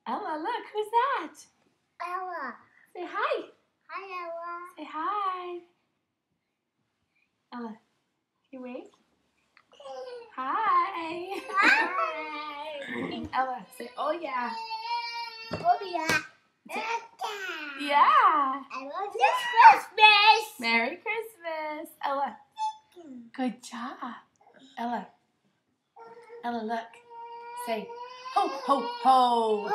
Ella, look, who's that? Ella. Say hi. Hi, Ella. Say hi. Ella, you wave? Hi. Hi. Ella, say, oh yeah. Oh, yeah. Yeah. I love this Christmas. Merry Christmas. Ella, good job. Ella, look. Say, ho, ho, ho.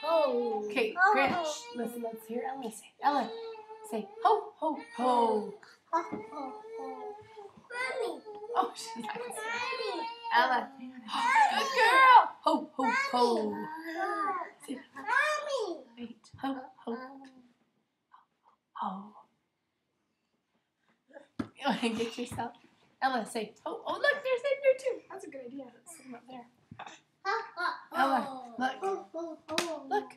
Ho. Okay, Grinch. Listen, let's hear Ella say. Ella, say, ho, ho, ho. Ho, ho, ho. Mommy. Oh, she's not going to say it. Mommy. Ella, good girl. Ho, ho, ho. Say, Mommy. wait, ho, ho, ho. You want to get yourself? Ella, say, oh, look, there's Edgar too. That's a good idea. Let's put him up there. Ella, look. Look.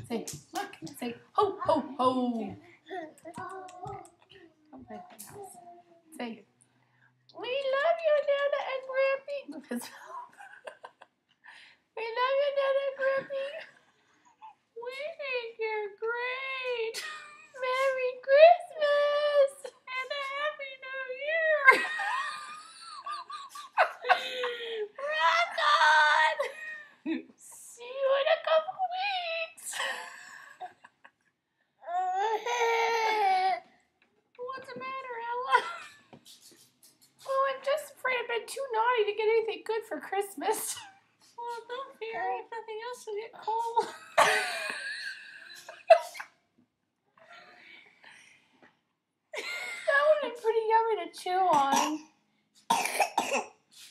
Say, look. Say, ho, ho, ho. Don't play with the house. Say, we love you, Nana and Grampy. With his we love you, Nana and Grampy. We think you're great. Merry Christmas and a Happy New Year. Rock on. See you in a couple weeks. What's the matter, Ella? Oh, I'm just afraid I've been too naughty to get anything good for Christmas. Well, don't fear. If nothing else will get cold. That would be pretty yummy to chew on.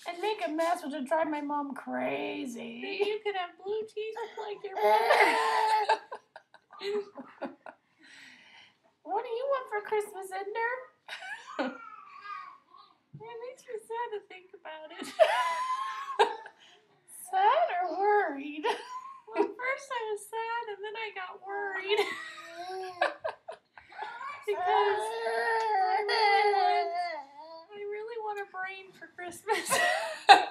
And make a mess, which would drive my mom crazy. Maybe you could have blue teeth like your brother. What do you want for Christmas, Ender? It makes me sad to think about it. Sad or worried? Well, first I was sad and then I got worried. Because I really want a brain for Christmas. And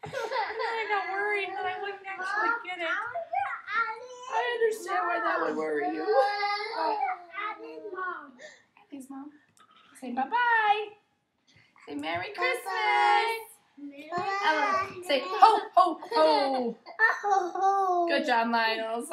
then I got worried that I wouldn't actually get it. I understand why that would worry you. Abby's mom. Say bye-bye. Say Merry Christmas. Ella, say ho, ho, ho. Good job, Miles.